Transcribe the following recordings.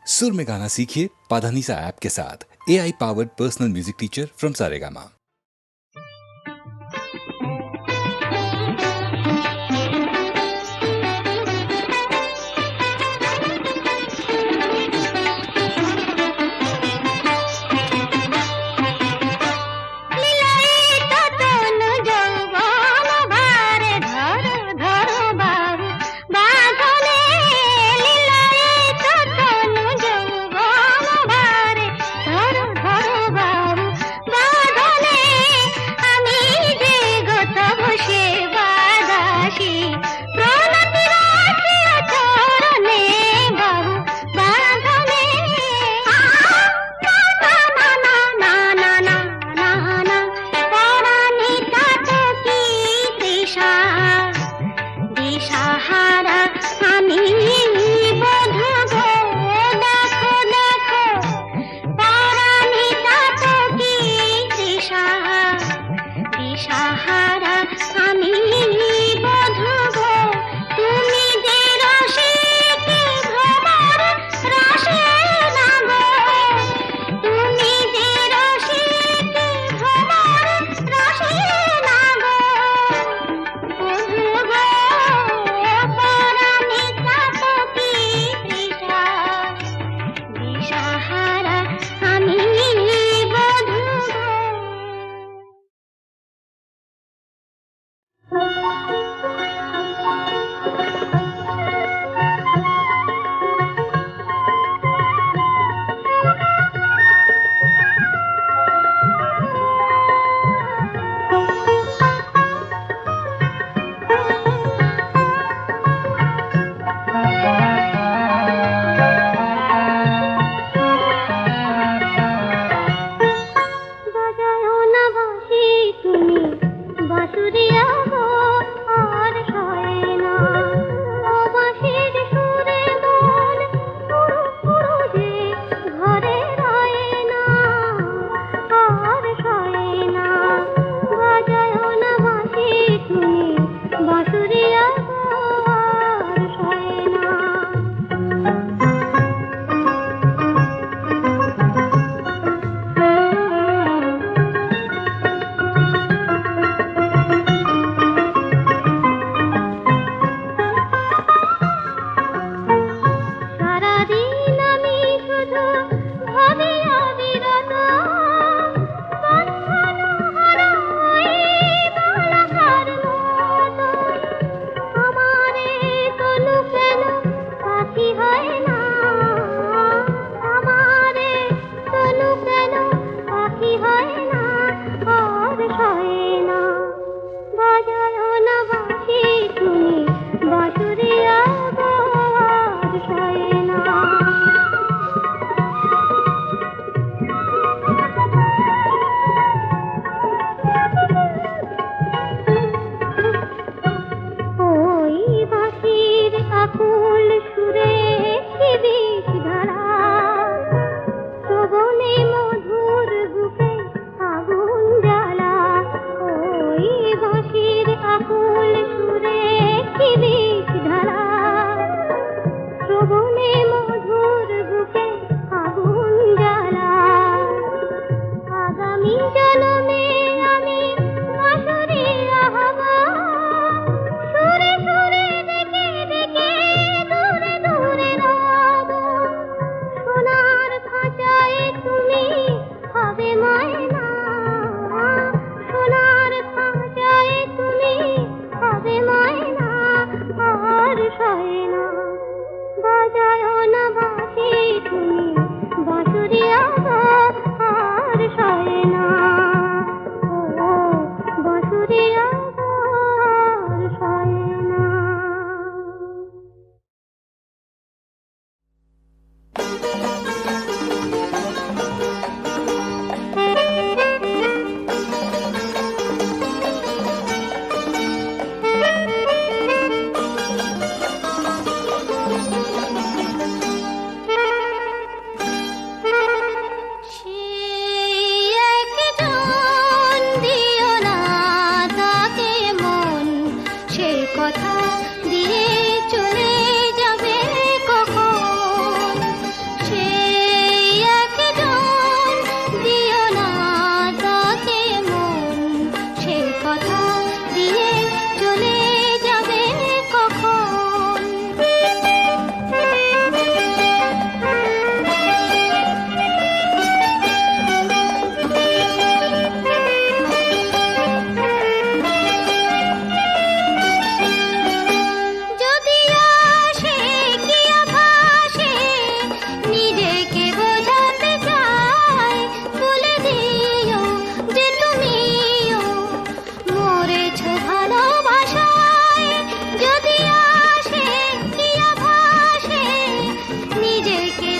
सुर में गाना सीखिए पाधानीसा ऐप के साथ। AI powered personal music teacher from Saregama.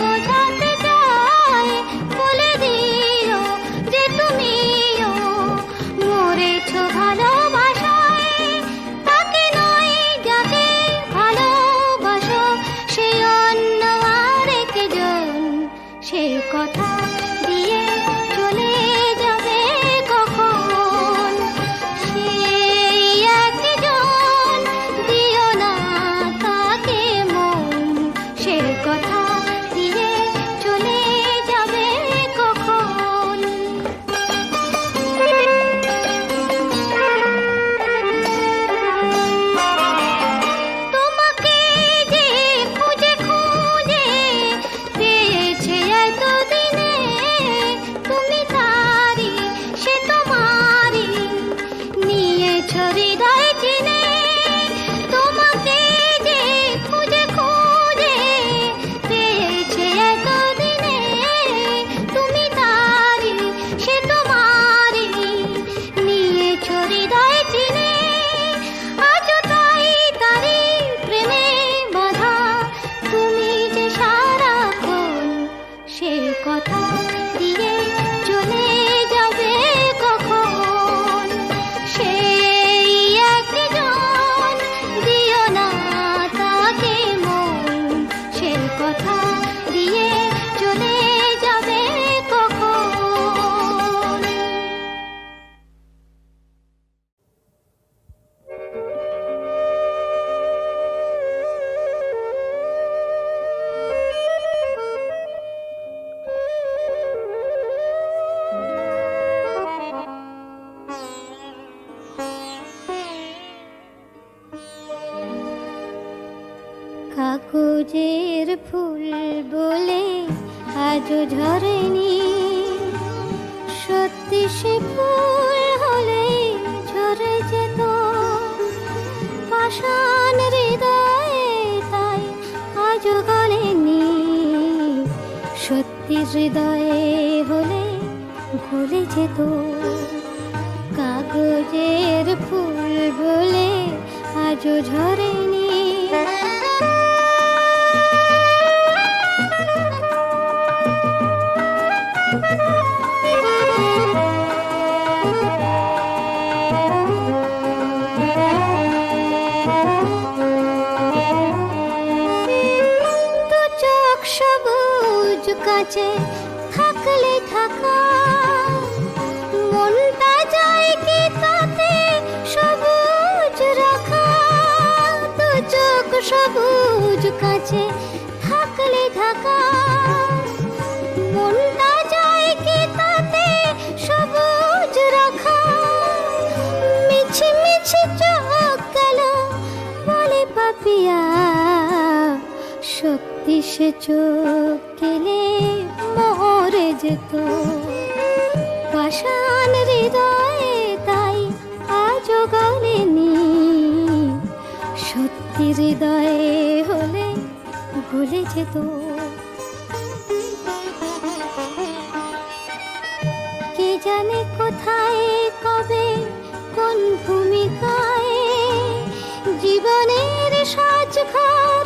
বোঝাতে চাই, বলে দিও যে তুমিও মরেছ ভালোবাসায়। তাকে নয় যাকে ভালোবাসো, সে অন্য আরেকজন, সে কথা দিয়ে চলে যাবে কখন। সেই একজন, দিও না তাকে মন, সে কথা দিয়ে চলে যাবে কখন। তোমাকে যে খুঁজে খুঁজে পেয়েছে এতদিনে, তুমি তারি সে তোমারি নিয়েছ হৃদয় চিনে। তোমাকে যে খুঁজে খুঁজে পেয়েছে এতদিনে, তুমি তারি সে তোমারি নিয়েছ হৃদয় চিনে। আজও তাই তারি প্রেমে বাঁধা, তুমি যে সারাক্ষণ সে কথা দিয়ে চলে যাবে কখন। সেই একজন, দিও না তাকে মন, সে কথা দিয়ে চলে যাবে কখন। কাগজের ফুল বলে আজও ঝরেনি, সত্যি সে ফুল হলে ঝরে যেত। পাষাণ হৃদয়ে তাই আজও গলেনি, সত্যি হৃদয়ে হলে গলে যেত। কাগজের ফুল বলে আজও ঝরেনি। দু চোখ সবুজ কাছে থাকলে থাকা, মনটা যায় কি তাতে সবুজ রাখা। দু চোখ সবুজ কাছে থাকলে থাকা, মনটা যায় কি তাতে সবুজ রাখা। মিছি মিছি চোখ গেল বলে পাপিয়া, সত্যি সে চোখ গেলে মরে যেত। পাষাণ হৃদয়ে তাই আজও গলেনি, সত্যি হৃদয়ে হলে গলে যেত। কে জানে কোথায় কবে কোন ভূমিকায়, জীবনের সাজঘর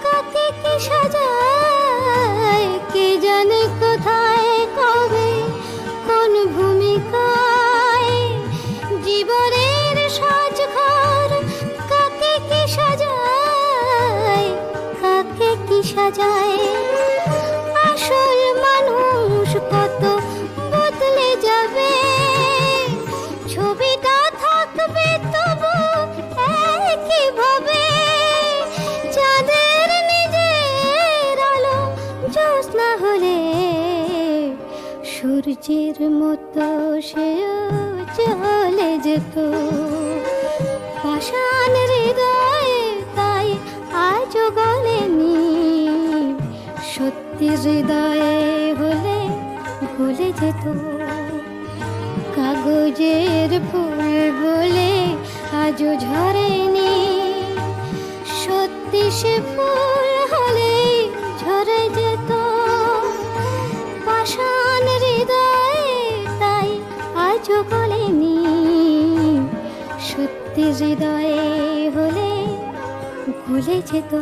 কাকে কি সাজায়। কে জানে কোথায় কবে কোন ভূমিকায়, জীবনের সাজঘর কাকে কি সাজায়, কাকে কি সাজায়। আসল মানুষ কত বদলে যাবে, ছবিটা থাকবে তবু একইভাবে। চাঁদের নিজের আলো জ্যোৎস্না হলে, সূর্যের মতো সেও চলে যেত। পাষাণ হৃদয়ে তাই আজও গলেনি, সত্যি হৃদয়ে হলে গলে যেত। কাগজের ফুল বলে আজও ঝরেনি, সত্যি সে ফুল হলে ঝরে যেত। পাষাণ হৃদয়ে তাই আজও গলেনি, সত্যি হৃদয়ে হলে গলে যেত।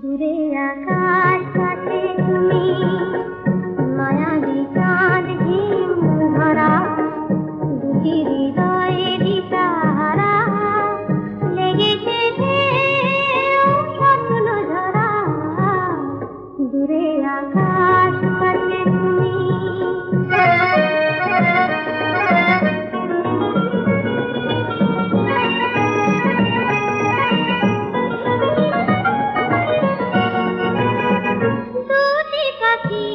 দূরে আকাশ কাছে তুমি মায়াবী চাঁদ হিম ধরা দুটি হৃদয়ে দিশাহারা লেগেছে স্বপ্ন ঝরা দূরে আকাশ কাছে তুমি দুটি পাখি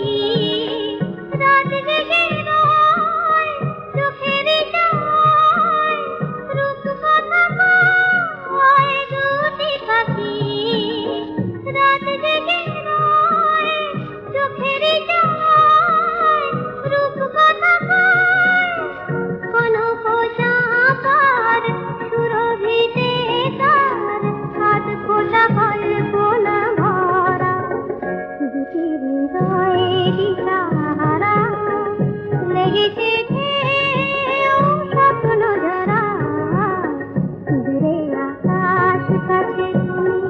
রাত জেগে রয় চোখের চায় রূপ কথা কয় দুটি পাখি রাত জেগে রয় চোখের চায় রূপ কথা কয় কোনো চাপার সুরভিতে তার হাত খোলা কল্পনা ভরা দুটি হৃদয়ে দিশাহারা লেগেছে স্বপ্ন ঝরা দূরে আকাশ কাছে তুমি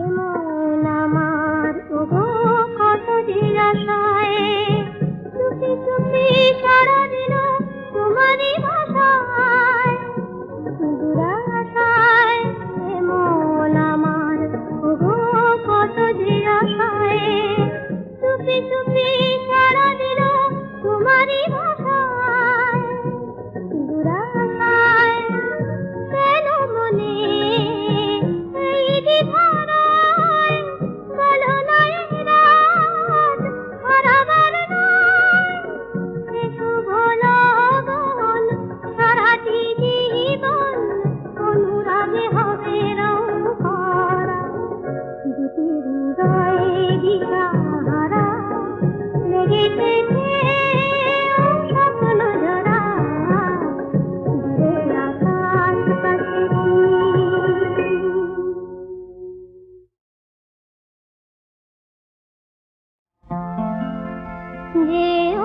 এমন আমার ওগো কত জিজ্ঞাসায় চুপি চুপি সারা দিল তোমারই ভাষায় দুরাশায় এমন আমার ওগো কত জিজ্ঞাসায় চুপি চুপি সারা দিল তোমারই ভাষায় দুরাশায় কেন মনে এই দিধারায় বলো না এই রাত হারাবার নয় এ শুভ লগন সারাটি জীবন অনুরাগে হবে রং করা দুটি হৃদয়ে দিশাহারা লেগেছে স্বপ্ন ঝরা দূরে আকাশ কাছে তুমি যেও